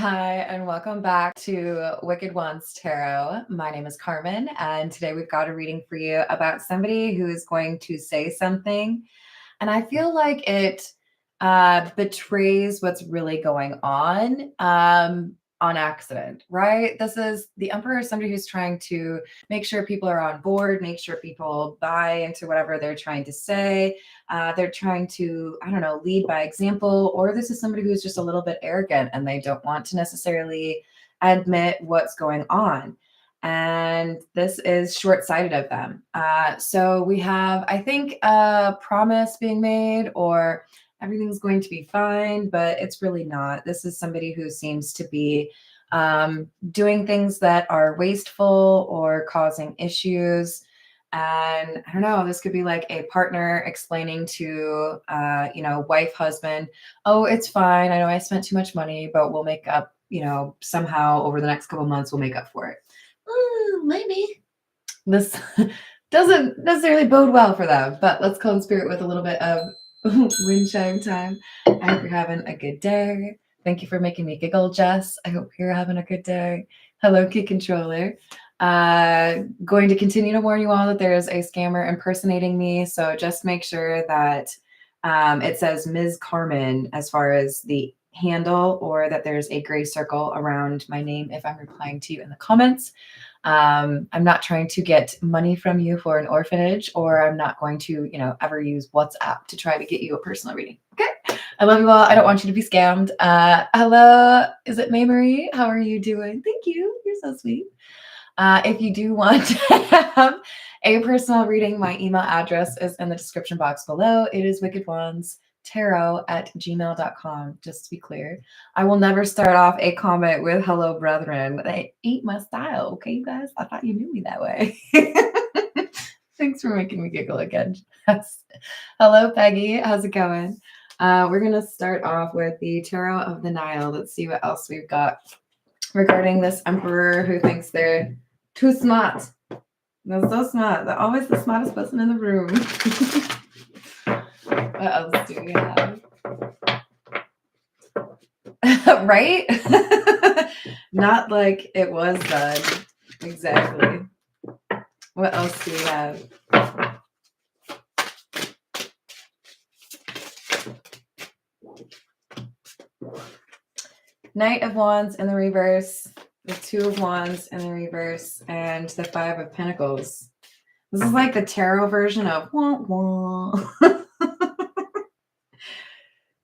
Hi, and welcome back to Wicked Ones Tarot. My name is Carmen, and today we've got a reading for you about somebody who is going to say something. And I feel like it betrays what's really going on accident, right? This is the Emperor is somebody who's trying to make sure people are on board, make sure people buy into whatever they're trying to say. They're trying to, I don't know, lead by example, or this is somebody who's just a little bit arrogant and they don't want to necessarily admit what's going on. And this is short-sighted of them. So we have, I think, a promise being made, or everything's going to be fine, but it's really not. This is somebody who seems to be doing things that are wasteful or causing issues. And I don't know, this could be like a partner explaining to, wife, husband, oh, it's fine. I know I spent too much money, but we'll make up, somehow over the next couple months, we'll make up for it. Maybe. This doesn't necessarily bode well for them, but let's call in spirit with a little bit of wind chime time. I hope you're having a good day. Thank you for making me giggle, Jess. I hope you're having a good day. Hello, Key Controller. Going to continue to warn you all that there is a scammer impersonating me, so just make sure that it says Ms. Carmen as far as the handle, or that there's a gray circle around my name if I'm replying to you in the comments. I'm not trying to get money from you for an orphanage, or I'm not going to, ever use WhatsApp to try to get you a personal reading. Okay. I love you all. I don't want you to be scammed. Hello. Is it May Marie? How are you doing? Thank you. You're so sweet. If you do want to have a personal reading, my email address is in the description box below. It is wickedwandstarot@gmail.com, just to be clear. I will never start off a comment with hello, brethren. That ain't my style, okay, you guys? I thought you knew me that way. Thanks for making me giggle again. Hello, Peggy. How's it going? We're going to start off with the Tarot of the Nile. Let's see what else we've got regarding this Emperor who thinks they're too smart. They're so smart. They're always the smartest person in the room. What else do we have? Right? Not like it was done. Exactly. What else do we have? Knight of Wands in the reverse, the Two of Wands in the reverse, and the Five of Pentacles. This is like the tarot version of wah, wah.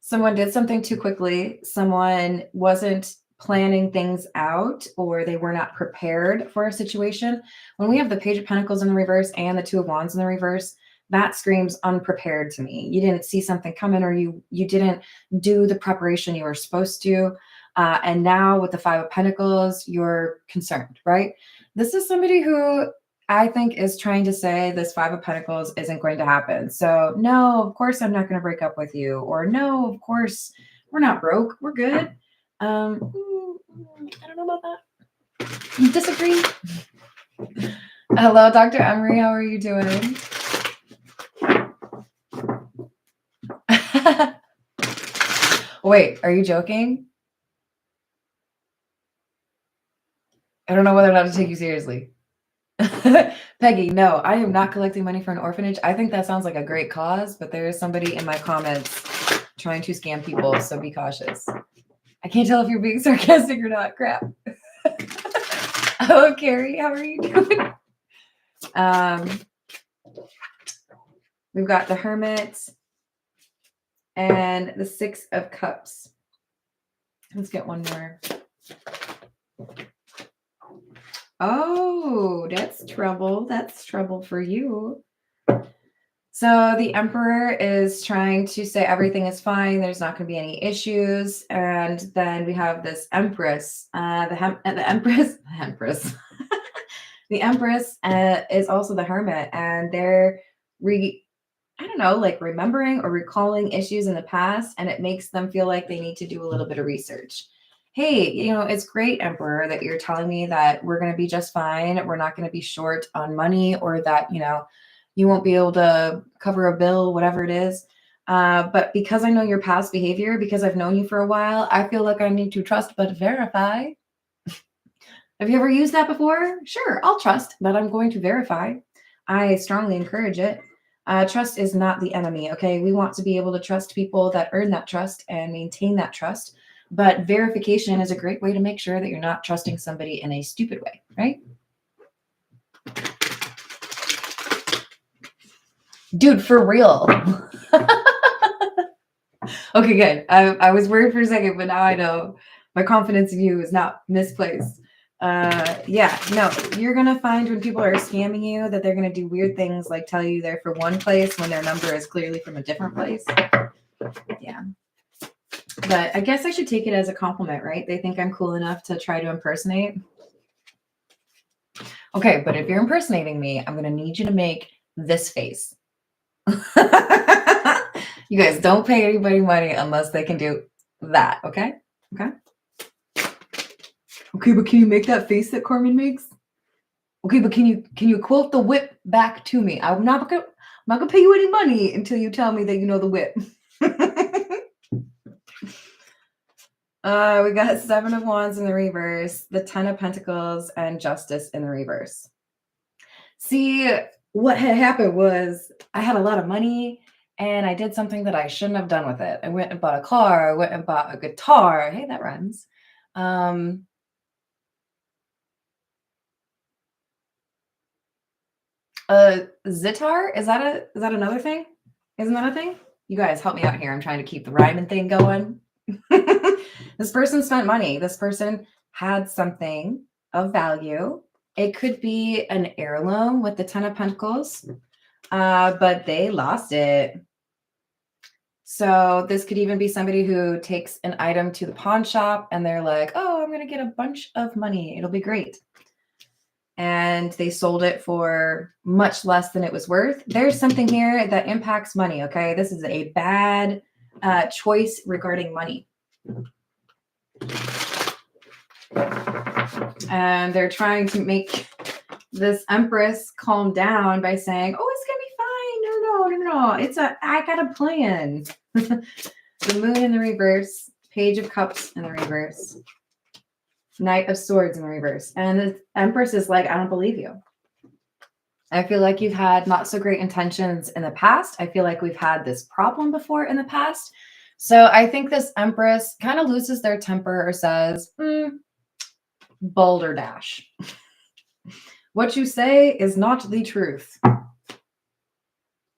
Someone did something too quickly. Someone wasn't planning things out, or they were not prepared for a situation. When we have the Page of Pentacles in the reverse and the Two of Wands in the reverse, that screams unprepared to me. You didn't see something coming, or you didn't do the preparation you were supposed to. And now with the Five of Pentacles, you're concerned, right? This is somebody who I think is trying to say this Five of Pentacles isn't going to happen. So no, of course I'm not going to break up with you. Or no, of course we're not broke. We're good. I don't know about that. You disagree? Hello, Dr. Emery. How are you doing? Wait, are you joking? I don't know whether or not to take you seriously. Peggy, no, I am not collecting money for an orphanage. I think that sounds like a great cause, but there is somebody in my comments trying to scam people, so be cautious. I can't tell if you're being sarcastic or not. Crap. Hello, Carrie. How are you doing? We've got the Hermit and the Six of Cups. Let's get one more. Oh, that's trouble. That's trouble for you. So the Emperor is trying to say everything is fine. There's not going to be any issues. And then we have this Empress. The Empress. The Empress is also the Hermit. And they're, remembering or recalling issues in the past. And it makes them feel like they need to do a little bit of research. Hey, it's great, Emperor, that you're telling me that we're going to be just fine. We're not going to be short on money, or that, you won't be able to cover a bill, whatever it is. But because I know your past behavior, because I've known you for a while, I feel like I need to trust but verify. Have you ever used that before? Sure, I'll trust, but I'm going to verify. I strongly encourage it. Trust is not the enemy, okay? We want to be able to trust people that earn that trust and maintain that trust. But verification is a great way to make sure that you're not trusting somebody in a stupid way, right? Dude, for real. Okay, good. I was worried for a second, but now I know my confidence in you is not misplaced. Yeah, no, you're gonna find when people are scamming you that they're gonna do weird things like tell you they're from one place when their number is clearly from a different place. Yeah. But I guess I should take it as a compliment, right? They think I'm cool enough to try to impersonate. Okay, but if you're impersonating me, I'm gonna need you to make this face. You guys don't pay anybody money unless they can do that, okay? Okay. Okay, but can you make that face that Carmen makes? Okay, but can you quote the whip back to me? I'm not gonna pay you any money until you tell me that you know the whip. We got 7 of Wands in the reverse, the 10 of Pentacles, and Justice in the reverse. See, what had happened was I had a lot of money and I did something that I shouldn't have done with it. I went and bought a car. I went and bought a guitar. Hey, that rhymes. Zitar? Is that another thing? Isn't that a thing? You guys help me out here. I'm trying to keep the rhyming thing going. This person spent money. This person had something of value. It could be an heirloom with the 10 of Pentacles, but they lost it. So this could even be somebody who takes an item to the pawn shop and they're like, oh, I'm going to get a bunch of money. It'll be great. And they sold it for much less than it was worth. There's something here that impacts money, okay? This is a bad choice regarding money. And they're trying to make this Empress calm down by saying, oh, it's going to be fine. No. I got a plan. The Moon in the reverse, Page of Cups in the reverse, Knight of Swords in the reverse. And the Empress is like, I don't believe you. I feel like you've had not so great intentions in the past. I feel like we've had this problem before in the past. So I think this Empress kind of loses their temper or says, boulder dash. What you say is not the truth.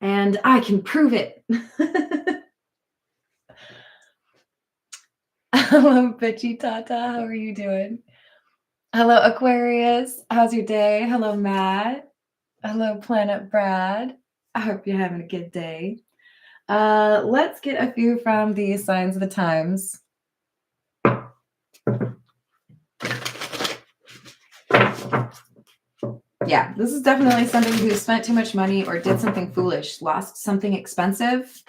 And I can prove it. Hello, Bitchy Tata. How are you doing? Hello, Aquarius. How's your day? Hello, Matt. Hello, Planet Brad. I hope you're having a good day. Let's get a few from the signs of the times. Yeah, this is definitely somebody who spent too much money or did something foolish, lost something expensive.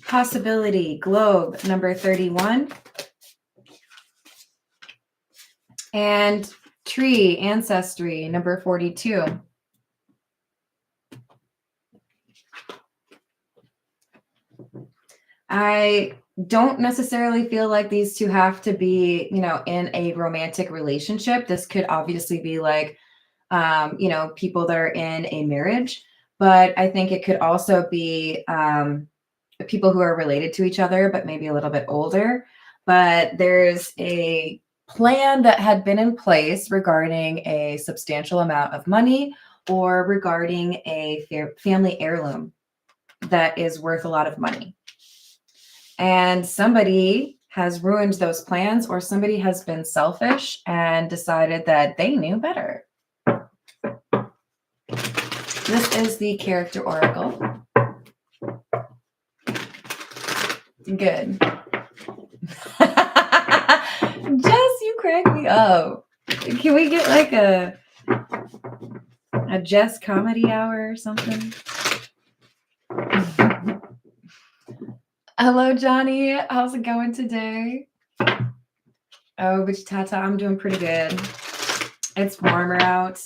Possibility, Globe, number 31. And Tree, Ancestry, number 42. I don't necessarily feel like these two have to be, in a romantic relationship. This could obviously be like, people that are in a marriage, but I think it could also be people who are related to each other, but maybe a little bit older. But there's a plan that had been in place regarding a substantial amount of money or regarding a family heirloom that is worth a lot of money. And somebody has ruined those plans, or somebody has been selfish and decided that they knew better. This is the character oracle. Good. Jess, you crack me up. Can we get like a Jess comedy hour or something? Hello, Johnny. How's it going today? Oh, Bitch Tata, I'm doing pretty good. It's warmer out.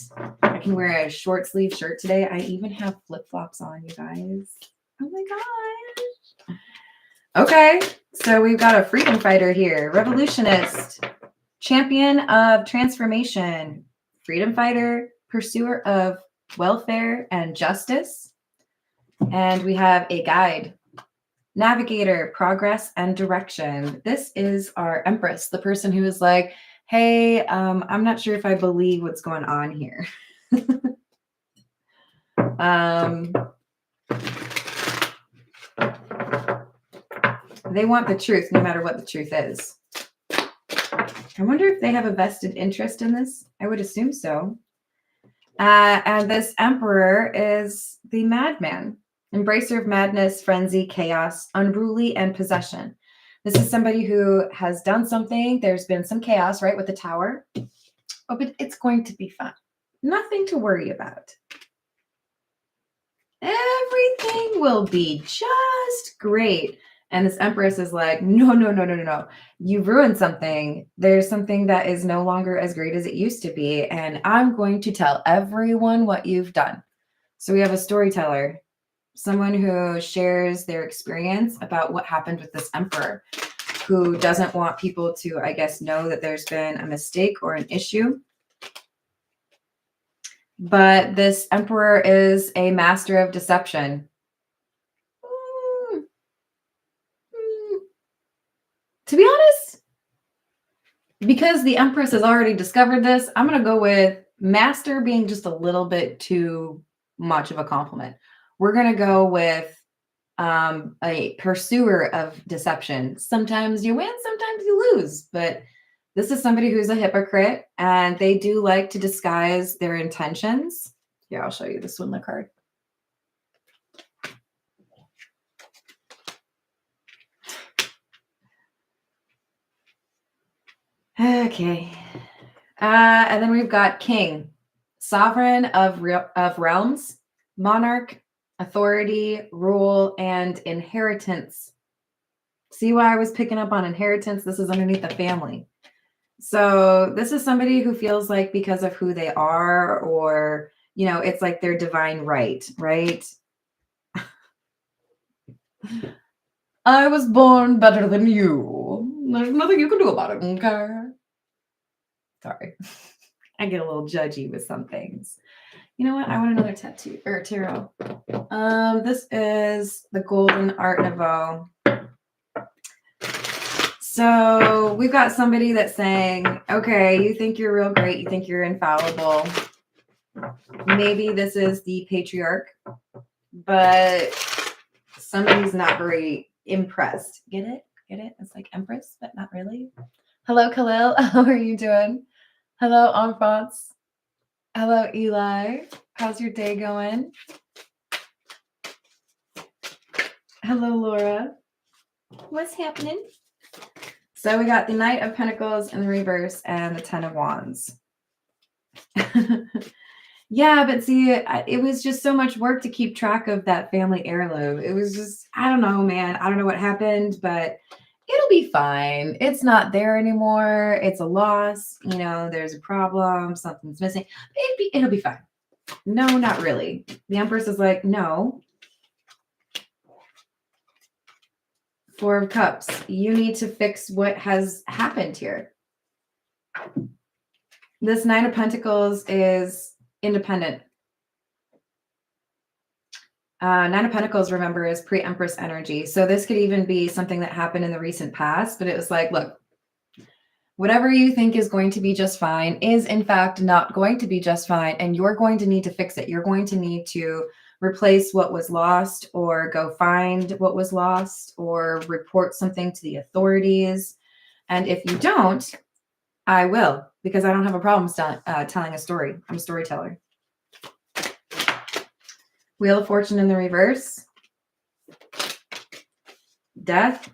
I can wear a short sleeve shirt today. I even have flip-flops on, you guys. Oh my gosh. Okay, so we've got a freedom fighter here. Revolutionist, champion of transformation, freedom fighter, pursuer of welfare and justice. And we have a guide, navigator, progress and direction. This is our Empress, the person who is like, hey, I'm not sure if I believe what's going on here. They want the truth no matter what the truth is. I wonder if they have a vested interest in this. I would assume so. And this Emperor is the madman, embracer of madness, frenzy, chaos, unruly, and possession. This is somebody who has done something. There's been some chaos, right, with the tower. Oh, but it's going to be fun. Nothing to worry about. Everything will be just great. And this Empress is like, no. You've ruined something. There's something that is no longer as great as it used to be. And I'm going to tell everyone what you've done. So we have a storyteller, someone who shares their experience about what happened with this Emperor, who doesn't want people to, I guess, know that there's been a mistake or an issue. But this Emperor is a master of deception. To be honest, because the Empress has already discovered this, I'm going to go with master being just a little bit too much of a compliment. We're going to go with a pursuer of deception. Sometimes you win, sometimes you lose, but this is somebody who's a hypocrite and they do like to disguise their intentions. Here, I'll show you the Swindler card. Okay. And then we've got king, sovereign of realms, monarch, authority, rule, and inheritance. See why I was picking up on inheritance? This is underneath the family. So this is somebody who feels like because of who they are, or, you know, it's like their divine right? I was born better than you. There's nothing you can do about it, okay? Sorry. I get a little judgy with some things. You know what? I want another tattoo or tarot. This is the Golden Art Nouveau. So we've got somebody that's saying, okay, you think you're real great. You think you're infallible. Maybe this is the patriarch, but somebody's not very impressed. Get it? It's like Empress, but not really. Hello, Khalil. How are you doing? Hello, Enfants. Hello, Eli. How's your day going? Hello, Laura. What's happening? So we got the Knight of Pentacles in the reverse and the Ten of Wands. Yeah, but see, it was just so much work to keep track of that family heirloom. It was just, I don't know, man. I don't know what happened, but it'll be fine. It's not there anymore. It's a loss. You know, there's a problem. Something's missing. It'll be fine. No, not really. The Empress is like, no. Four of Cups. You need to fix what has happened here. This Nine of Pentacles is independent. Nine of Pentacles, remember, is pre-Empress energy. So this could even be something that happened in the recent past, but it was like, look, whatever you think is going to be just fine is in fact not going to be just fine, and you're going to need to fix it. You're going to need to replace what was lost, or go find what was lost, or report something to the authorities. And if you don't, I will, because I don't have a problem telling a story. I'm a storyteller. Wheel of Fortune in the reverse. Death.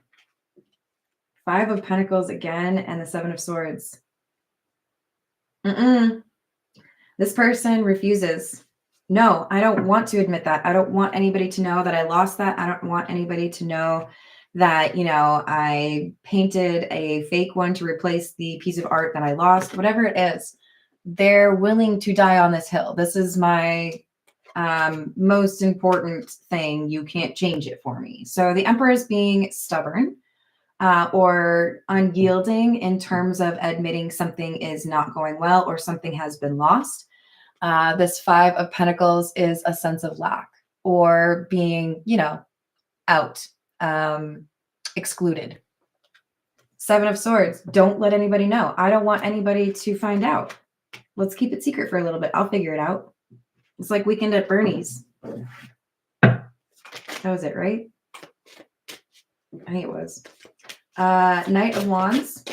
Five of Pentacles again, and the Seven of Swords. This person refuses. No, I don't want to admit that. I don't want anybody to know that I lost that. I don't want anybody to know that, you know, I painted a fake one to replace the piece of art that I lost, whatever it is. they're willing to die on this hill. This is my most important thing. You can't change it for me. So the Emperor is being stubborn or unyielding in terms of admitting something is not going well or something has been lost. This Five of Pentacles is a sense of lack or being, out, excluded. Seven of Swords. Don't let anybody know. I don't want anybody to find out. Let's keep it secret for a little bit. I'll figure it out. It's like Weekend at Bernie's. That was it, right? I think it was. Knight of Wands.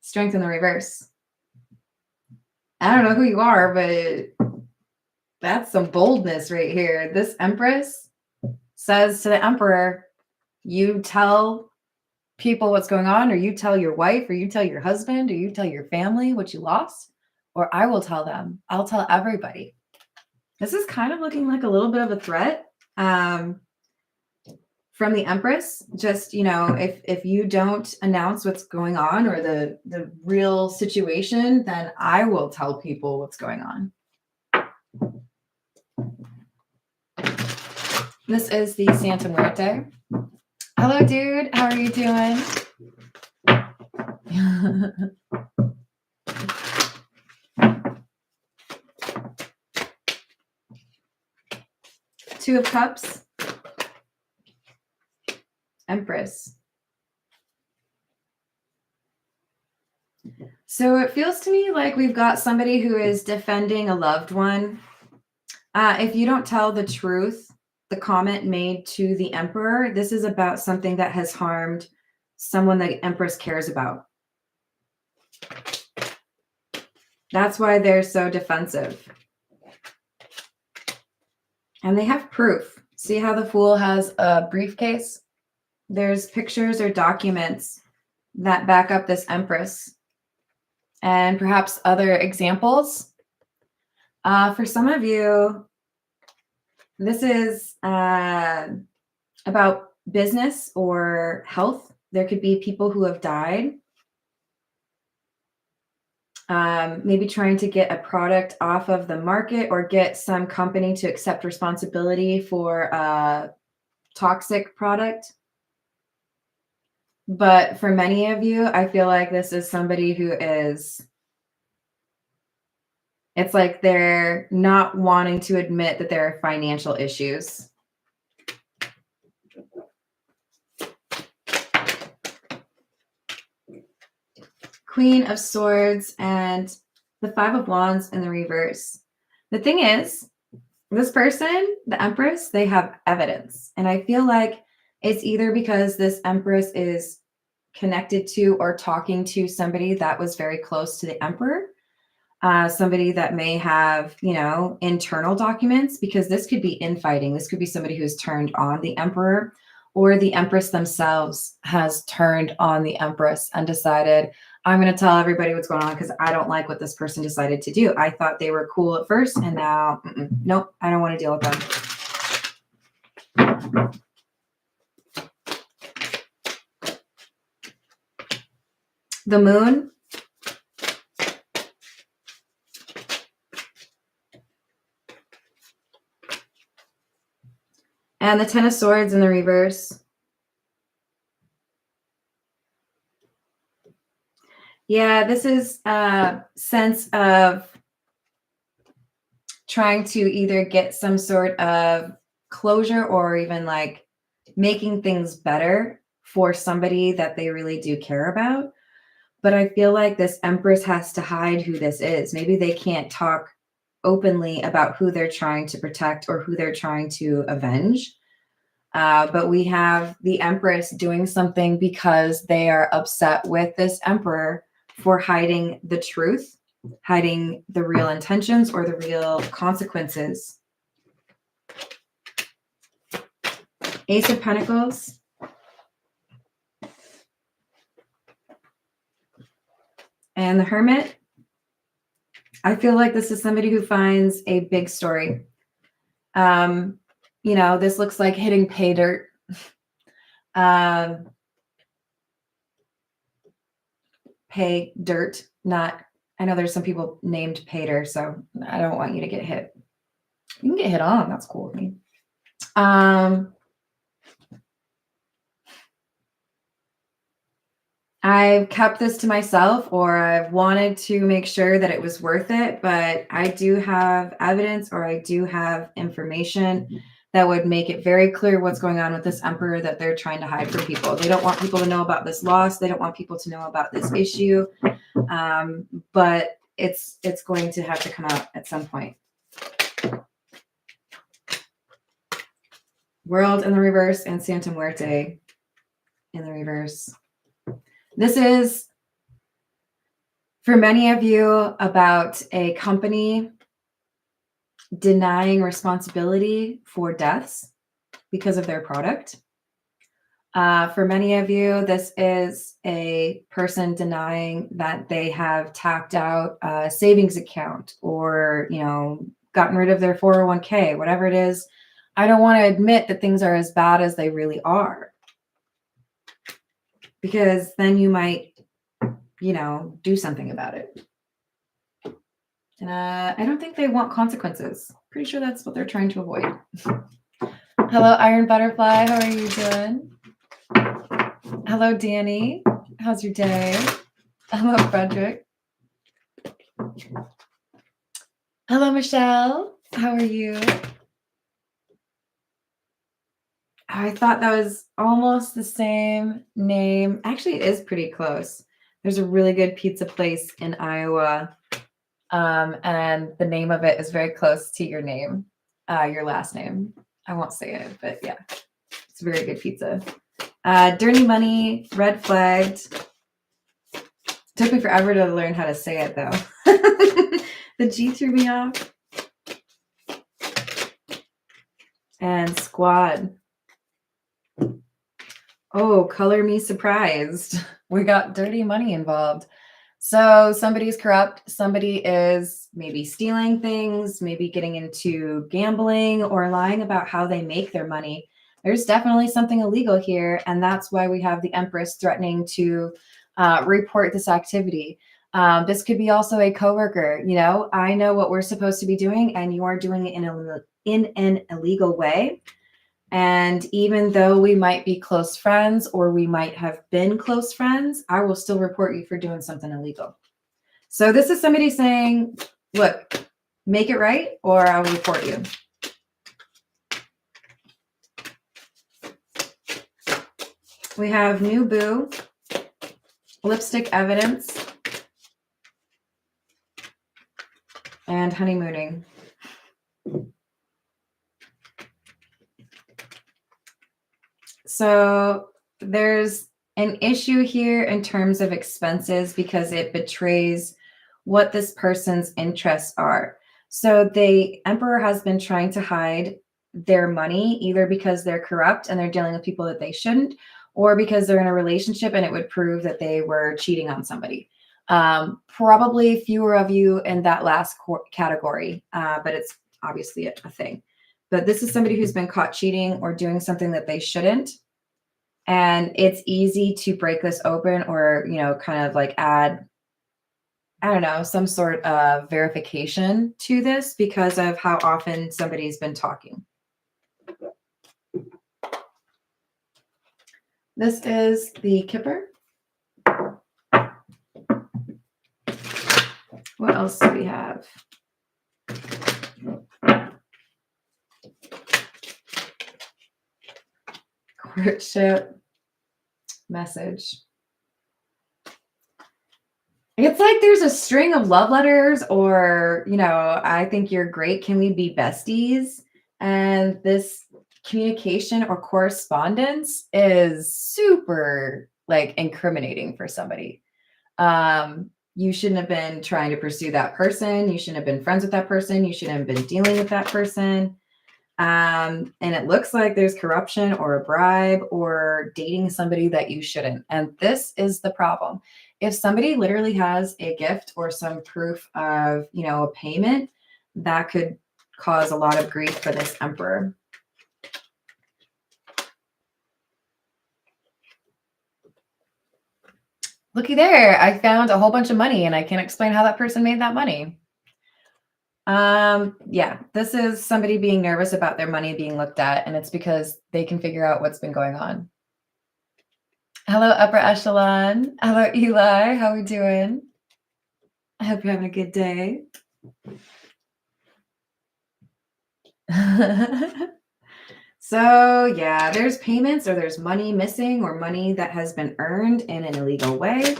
Strength in the reverse. I don't know who you are, but that's some boldness right here. This Empress says to the Emperor, you tell people what's going on, or you tell your wife, or you tell your husband, or you tell your family what you lost, or I will tell them. I'll tell everybody. This is kind of looking like a little bit of a threat from the Empress. Just, if you don't announce what's going on or the real situation, then I will tell people what's going on. This is the Santa Muerte. Hello, dude. How are you doing? Two of Cups. Empress. So it feels to me like we've got somebody who is defending a loved one. If you don't tell the truth, the comment made to the Emperor, this is about something that has harmed someone the Empress cares about. That's why they're so defensive. And they have proof. See how the Fool has a briefcase? There's pictures or documents that back up this Empress. And perhaps other examples. For some of you, this is about business or health. There could be people who have died. Maybe trying to get a product off of the market or get some company to accept responsibility for a toxic product. But for many of you, I feel like this is somebody who is, it's like they're not wanting to admit that there are financial issues. Queen of Swords and the Five of Wands in the reverse. The thing is, this person, the Empress, they have evidence. And I feel like it's either because this Empress is connected to or talking to somebody that was very close to the Emperor, somebody that may have, internal documents, because this could be infighting. This could be somebody who's turned on the Emperor, or the Empress themselves has turned on the Empress and decided, I'm going to tell everybody what's going on because I don't like what this person decided to do. I thought they were cool at first, and now, nope, I don't want to deal with them. The Moon. And the Ten of Swords in the reverse. Yeah, this is a sense of trying to either get some sort of closure or even like making things better for somebody that they really do care about. But I feel like this Empress has to hide who this is. Maybe they can't talk openly about who they're trying to protect or who they're trying to avenge. But we have the Empress doing something because they are upset with this Emperor for hiding the truth, hiding the real intentions or the real consequences. Ace of Pentacles. And the Hermit. I feel like this is somebody who finds a big story. This looks like hitting pay dirt. pay dirt, not, I know there's some people named Pater, so I don't want you to get hit. You can get hit on. That's cool with me. I've kept this to myself, or I've wanted to make sure that it was worth it, but I do have evidence, or I do have information that would make it very clear what's going on with this emperor that they're trying to hide from people. They don't want people to know about this loss. They don't want people to know about this issue. But it's going to have to come out at some point. World in the reverse and Santa Muerte in the reverse. This is, for many of you, about a company denying responsibility for deaths because of their product. For many of you, this is a person denying that they have tapped out a savings account or, gotten rid of their 401k, whatever it is. I don't want to admit that things are as bad as they really are, because then you might, do something about it. And I don't think they want consequences. Pretty sure that's what they're trying to avoid. Hello, Iron Butterfly. How are you doing? Hello, Danny. How's your day? Hello, Frederick. Hello, Michelle. How are you? I thought that was almost the same name. Actually, it is pretty close. There's a really good pizza place in Iowa, and the name of it is very close to your name, your last name. I won't say it, but yeah, it's very good pizza. Dirty Money, Red Flagged. Took me forever to learn how to say it, though. The G threw me off. And Squad. Oh, color me surprised. We got dirty money involved. So somebody's corrupt. Somebody is maybe stealing things, maybe getting into gambling or lying about how they make their money. There's definitely something illegal here. And that's why we have the Empress threatening to report this activity. This could be also a coworker. I know what we're supposed to be doing, and you are doing it in an illegal way. And even though we might be close friends, or we might have been close friends, I will still report you for doing something illegal. So this is somebody saying, look, make it right, or I'll report you. We have New Boo, Lipstick Evidence, and Honeymooning. So there's an issue here in terms of expenses because it betrays what this person's interests are. So the Emperor has been trying to hide their money, either because they're corrupt and they're dealing with people that they shouldn't, or because they're in a relationship and it would prove that they were cheating on somebody. Probably fewer of you in that last category, but it's obviously a thing. But this is somebody who's been caught cheating or doing something that they shouldn't. And it's easy to break this open, or, kind of like add, I don't know, some sort of verification to this because of how often somebody's been talking. This is the Kipper. What else do we have? Courtship message. It's like there's a string of love letters, or, I think you're great. Can we be besties? And this communication or correspondence is super incriminating for somebody. You shouldn't have been trying to pursue that person. You shouldn't have been friends with that person. You shouldn't have been dealing with that person. And it looks like there's corruption or a bribe or dating somebody that you shouldn't. And this is the problem. If somebody literally has a gift or some proof of, a payment, that could cause a lot of grief for this Emperor. Looky there. I found a whole bunch of money and I can't explain how that person made that money. Yeah, this is somebody being nervous about their money being looked at, and it's because they can figure out what's been going on. Hello, upper echelon. Hello, Eli. How we doing? I hope you're having a good day. So yeah, there's payments or there's money missing or money that has been earned in an illegal way.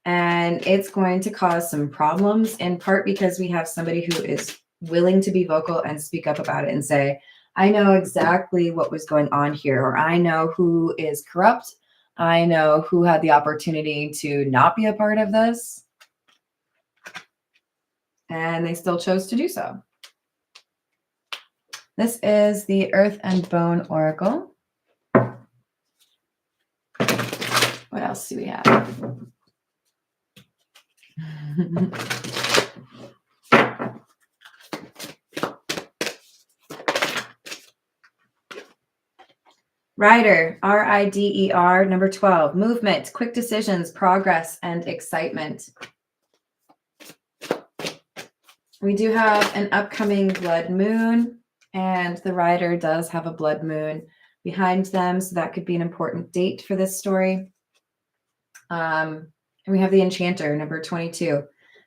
And it's going to cause some problems, in part because we have somebody who is willing to be vocal and speak up about it and say, I know exactly what was going on here, or I know who is corrupt. I know who had the opportunity to not be a part of this. And they still chose to do so. This is the Earth and Bone Oracle. What else do we have? Rider, R-I-D-E-R, number 12, movement, quick decisions, progress, and excitement. We do have an upcoming blood moon, and the rider does have a blood moon behind them, so that could be an important date for this story. And we have the enchanter, number 22,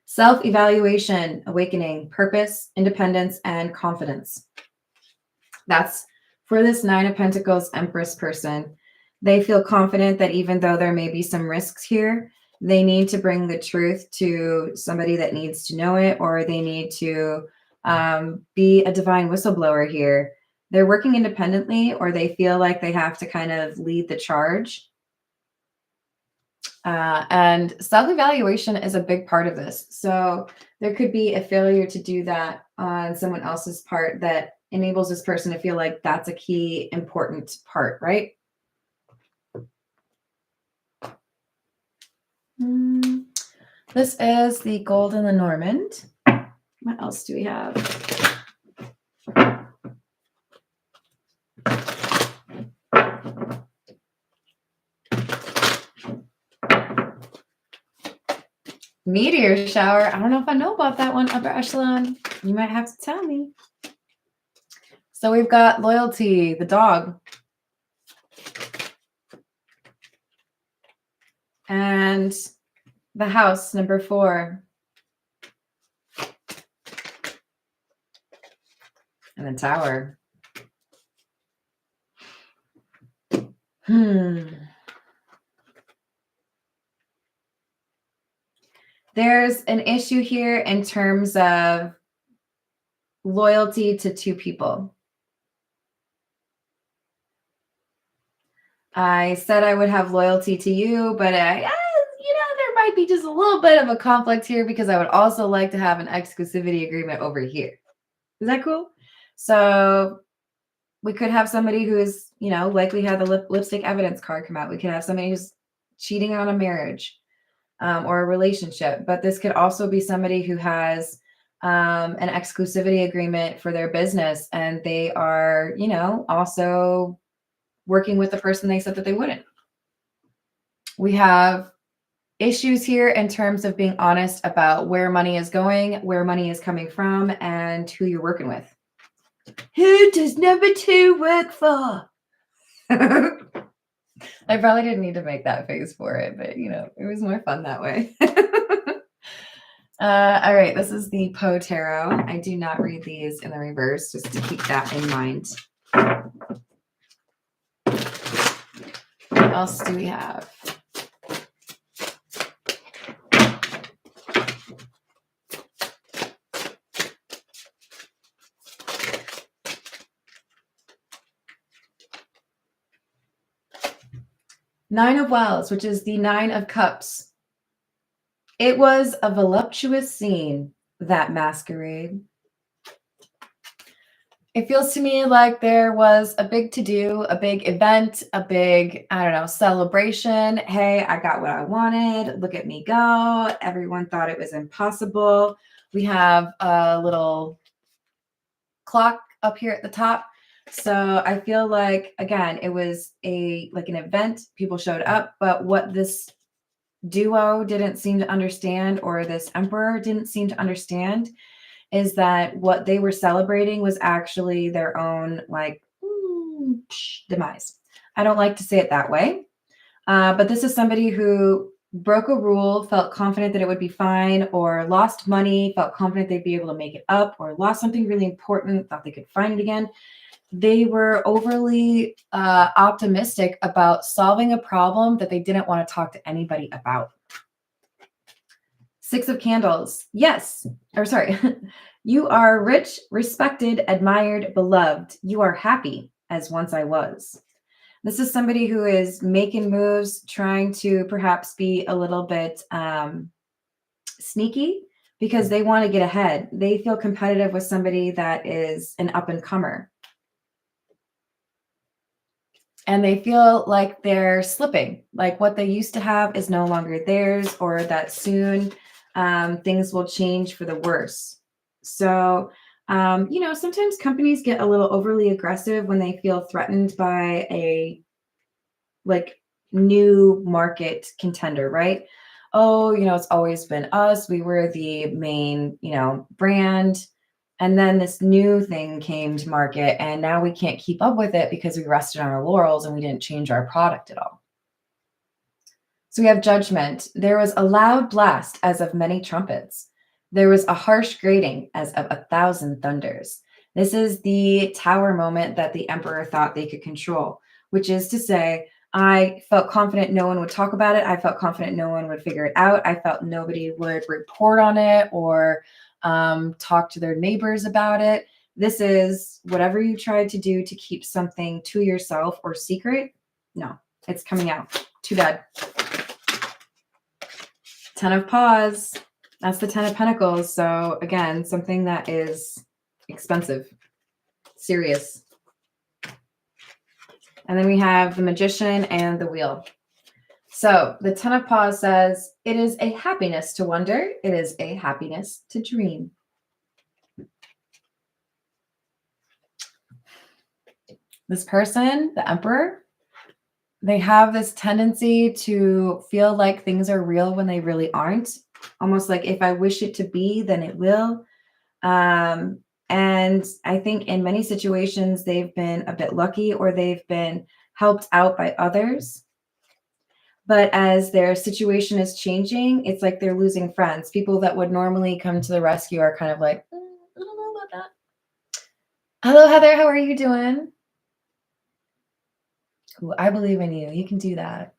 self-evaluation, awakening, purpose, independence, and confidence. That's for this Nine of Pentacles Empress person. They feel confident that even though there may be some risks here, they need to bring the truth to somebody that needs to know it, or they need to be a divine whistleblower here. They're working independently, or they feel like they have to kind of lead the charge. And self-evaluation is a big part of this. So there could be a failure to do that on someone else's part that enables this person to feel like that's a key important part, right? This is the Gold and the Normand. What else do we have? Meteor shower. I don't know if I know about that one, upper echelon. You might have to tell me. So we've got loyalty, the dog. And the house, number 4. And the tower. There's an issue here in terms of loyalty to 2 people. I said I would have loyalty to you, but there might be just a little bit of a conflict here because I would also like to have an exclusivity agreement over here. Is that cool? So we could have somebody who's, like we had the lipstick evidence card come out. We could have somebody who's cheating on a marriage or a relationship, but this could also be somebody who has an exclusivity agreement for their business, and they are, also working with the person they said that they wouldn't. We have issues here in terms of being honest about where money is going, where money is coming from, and who you're working with. Who does number 2 work for? I probably didn't need to make that face for it, but it was more fun that way. All right, this is the Poe Tarot. I do not read these in the reverse, just to keep that in mind. What else do we have? Nine of Wands, which is the 9 of Cups. It was a voluptuous scene, that masquerade. It feels to me like there was a big to-do, a big event, a big, celebration. Hey, I got what I wanted. Look at me go. Everyone thought it was impossible. We have a little clock up here at the top. So I feel like, again, it was an event. People showed up, but what this duo didn't seem to understand, or this emperor didn't seem to understand, is that what they were celebrating was actually their own, like, demise. I don't like to say it that way. But this is somebody who broke a rule, felt confident that it would be fine, or lost money, felt confident they'd be able to make it up, or lost something really important, thought they could find it again. They were overly optimistic about solving a problem that they didn't want to talk to anybody about. Six of Candles. Yes. Or sorry. You are rich, respected, admired, beloved. You are happy, as once I was. This is somebody who is making moves, trying to perhaps be a little bit sneaky because they want to get ahead. They feel competitive with somebody that is an up-and-comer. And they feel like they're slipping, like what they used to have is no longer theirs, or that soon things will change for the worse. So, sometimes companies get a little overly aggressive when they feel threatened by a like new market contender, right? Oh, it's always been us. We were the main, brand. And then this new thing came to market, and now we can't keep up with it because we rested on our laurels and we didn't change our product at all. So we have Judgment. There was a loud blast as of many trumpets. There was a harsh grating as of 1,000 thunders. This is the tower moment that the emperor thought they could control, which is to say, I felt confident no one would talk about it. I felt confident no one would figure it out. I felt nobody would report on it or talk to their neighbors about it. This is whatever you tried to do to keep something to yourself or secret. No, it's coming out. Too bad. Ten of Paws. That's the 10 of Pentacles. So again, something that is expensive, serious. And then we have the Magician and the Wheel. So the 10 of Paws says, it is a happiness to wonder. It is a happiness to dream. This person, the Emperor, they have this tendency to feel like things are real when they really aren't. Almost like if I wish it to be, then it will. And I think in many situations, they've been a bit lucky or they've been helped out by others. But as their situation is changing, it's like they're losing friends. People that would normally come to the rescue are kind of like, I don't know about that. Hello, Heather. How are you doing? Ooh, I believe in you. You can do that.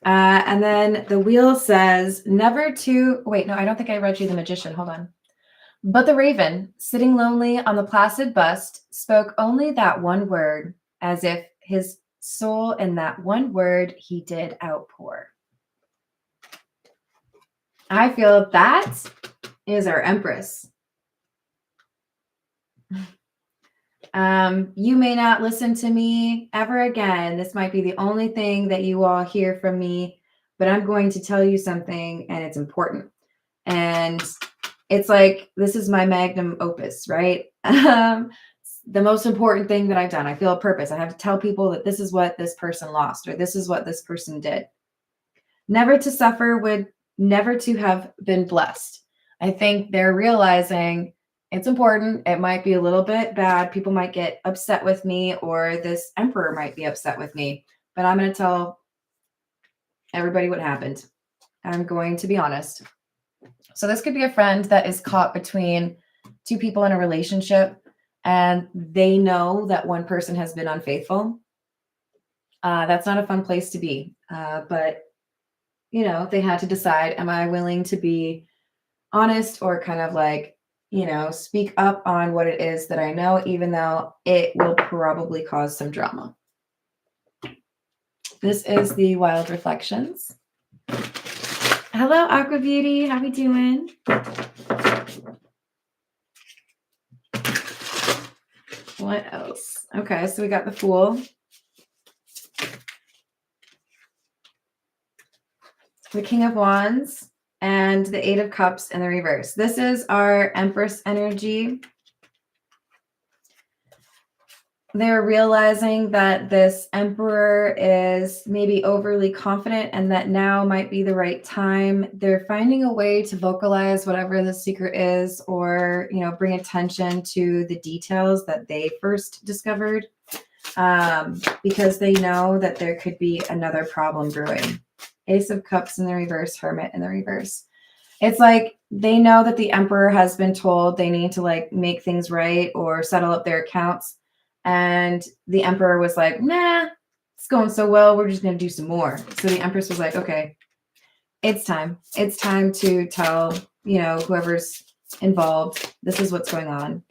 And then the Wheel says, never to, wait, no, I don't think I read you the Magician. Hold on. But the Raven, sitting lonely on the placid bust, spoke only that one word, as if his soul in that one word he did outpour. I feel that is our Empress. You may not listen to me ever again. This might be the only thing that you all hear from me, but I'm going to tell you something and it's important. And it's like, this is my magnum opus, right? The most important thing that I've done. I feel a purpose. I have to tell people that this is what this person lost, or this is what this person did. Never to suffer would never to have been blessed. I think they're realizing it's important. It might be a little bit bad. People might get upset with me, or this emperor might be upset with me, but I'm going to tell everybody what happened. I'm going to be honest. So this could be a friend that is caught between two people in a relationship and they know that one person has been unfaithful. That's not a fun place to be. But, they had to decide, am I willing to be honest or kind of like, speak up on what it is that I know, even though it will probably cause some drama. This is the Wild Reflections. Hello, Aqua Beauty. How we doing? What else? Okay, so we got the Fool. The King of Wands. And the Eight of Cups in the reverse. This is our Empress energy. They're realizing that this emperor is maybe overly confident and that now might be the right time. They're finding a way to vocalize whatever the secret is, or, bring attention to the details that they first discovered, because they know that there could be another problem brewing. Ace of Cups in the reverse, Hermit in the reverse. It's like they know that the emperor has been told they need to make things right or settle up their accounts. And the emperor was like, nah, it's going so well. We're just going to do some more. So the empress was like, okay, it's time. It's time to tell, whoever's involved, this is what's going on.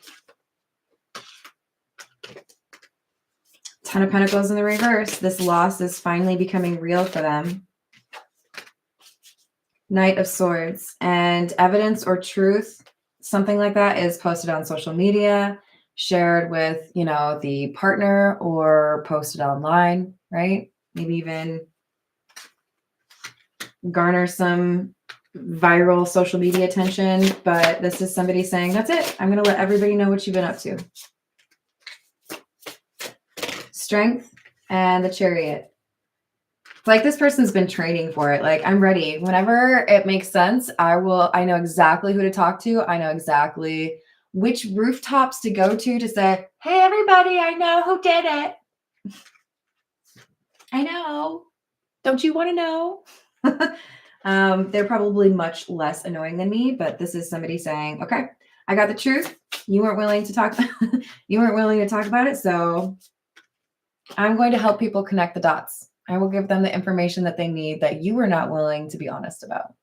Ten of Pentacles in the reverse. This loss is finally becoming real for them. Knight of Swords, and evidence or truth, something like that, is posted on social media, shared with, the partner, or posted online, right? Maybe even garner some viral social media attention. But this is somebody saying, that's it. I'm going to let everybody know what you've been up to. Strength and the Chariot. It's like this person's been training for it. Like, I'm ready. Whenever it makes sense, I know exactly who to talk to. I know exactly which rooftops to go to say, hey, everybody, I know who did it. I know. Don't you want to know? They're probably much less annoying than me, but this is somebody saying, okay, I got the truth. You weren't willing to talk. You weren't willing to talk about it. So I'm going to help people connect the dots. I will give them the information that they need that you were not willing to be honest about.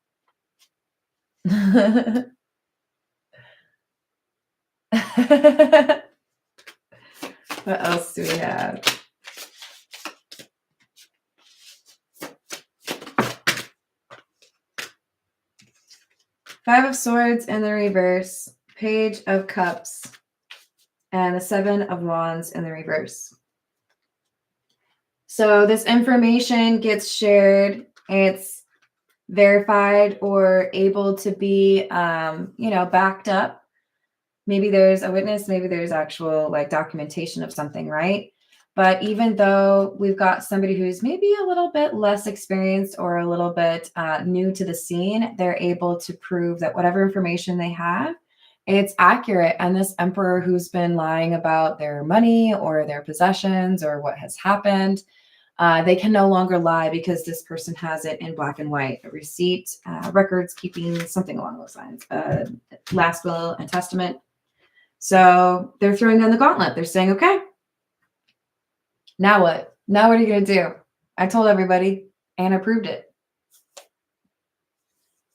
What else do we have? Five of Swords in the reverse, Page of Cups, and the Seven of Wands in the reverse. So this information gets shared. It's verified or able to be, backed up. Maybe there's a witness, maybe there's actual documentation of something, right? But even though we've got somebody who's maybe a little bit less experienced or a little bit new to the scene, they're able to prove that whatever information they have, it's accurate. And this emperor who's been lying about their money or their possessions or what has happened, they can no longer lie because this person has it in black and white, a receipt, records keeping, something along those lines, last will and testament. So they're throwing down the gauntlet. They're saying, okay, now what? Now what are you going to do? I told everybody and I proved it.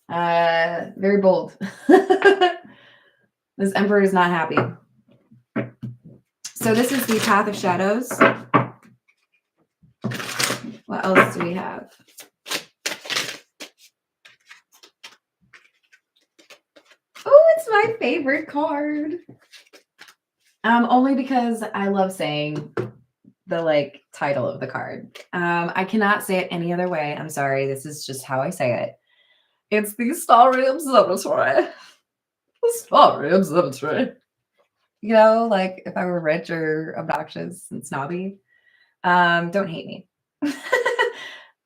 Very bold. This emperor is not happy. So this is the Path of Shadows. What else do we have? Oh, it's my favorite card. Only because I love saying the title of the card. I cannot say it any other way. I'm sorry. This is just how I say it. It's the Starry Observatory. The Starry Observatory. If I were rich or obnoxious and snobby. Don't hate me.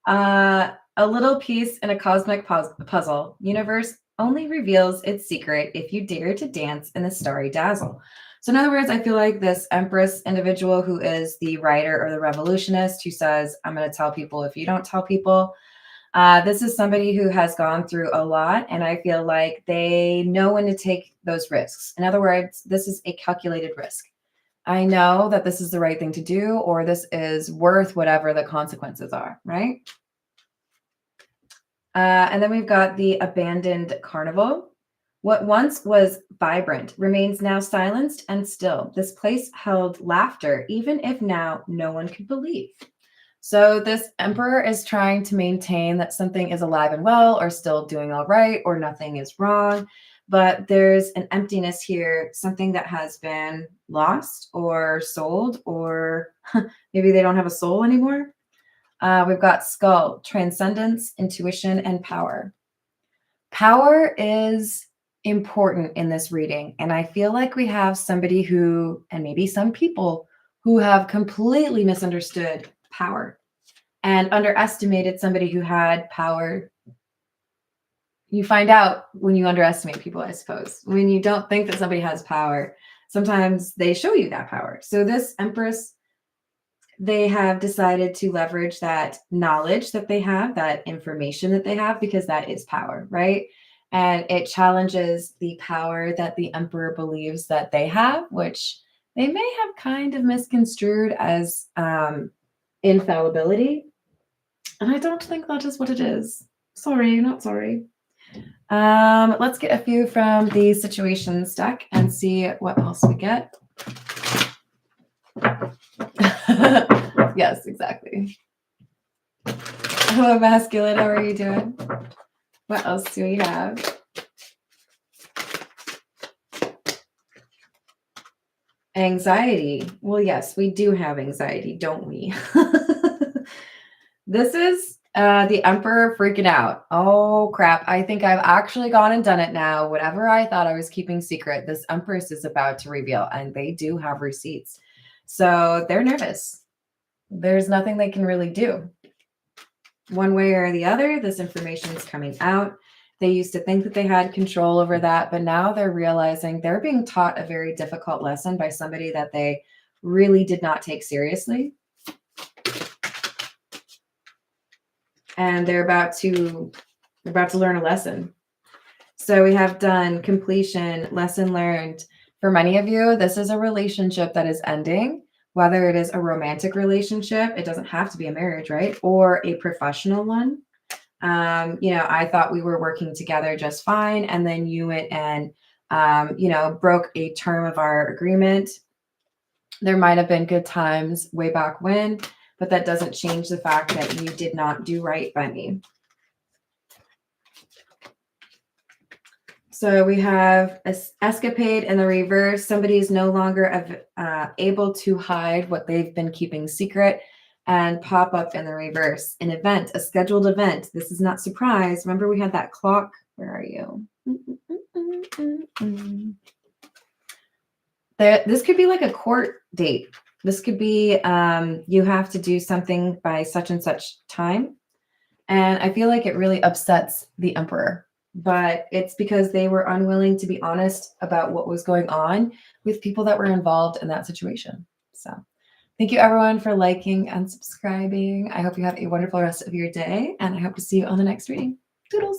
A little piece in a cosmic puzzle. Universe only reveals its secret if you dare to dance in the starry dazzle. So in other words, I feel like this Empress individual who is the writer or the revolutionist who says, I'm going to tell people if you don't tell people. This is somebody who has gone through a lot, and I feel like they know when to take those risks. In other words, this is a calculated risk. I know that this is the right thing to do, or this is worth whatever the consequences are, right? And then we've got the Abandoned Carnival. What once was vibrant remains now silenced and still. This place held laughter, even if now no one could believe. So this emperor is trying to maintain that something is alive and well, or still doing all right, or nothing is wrong. But there's an emptiness here, something that has been lost or sold, or maybe they don't have a soul anymore. We've got Skull, transcendence, intuition, and power. Power is important in this reading. And I feel like we have somebody who, and maybe some people who have completely misunderstood power and underestimated somebody who had power. You find out when you underestimate people, I suppose. When you don't think that somebody has power, sometimes they show you that power. So this Empress, they have decided to leverage that knowledge that they have, that information that they have, because that is power, right? And it challenges the power that the Emperor believes that they have, which they may have kind of misconstrued as infallibility. And I don't think that is what it is. Sorry, not sorry. Let's get a few from the situations deck and see what else we get. Yes, exactly. Hello, masculine. How are you doing? What else do we have? Anxiety. Well, yes, we do have anxiety, don't we? This is the Emperor freaking out. Oh, crap. I think I've actually gone and done it now. Whatever I thought I was keeping secret, this Empress is about to reveal, and they do have receipts. So they're nervous. There's nothing they can really do. One way or the other, this information is coming out. They used to think that they had control over that, but now they're realizing they're being taught a very difficult lesson by somebody that they really did not take seriously. And they're about to learn a lesson. So we have done completion, lesson learned. For many of you, this is a relationship that is ending, whether it is a romantic relationship, it doesn't have to be a marriage, right? Or a professional one. I thought we were working together just fine. And then you went and, broke a term of our agreement. There might have been good times way back when, but that doesn't change the fact that you did not do right by me. So we have escapade in the reverse. Somebody is no longer able to hide what they've been keeping secret, and pop up in the reverse. An event, a scheduled event. This is not surprise. Remember we had that clock. Where are you? This could be like a court date. This could be you have to do something by such and such time. And I feel like it really upsets the Emperor. But it's because they were unwilling to be honest about what was going on with people that were involved in that situation. So thank you everyone for liking and subscribing. I hope you have a wonderful rest of your day, and I hope to see you on the next reading. Toodles.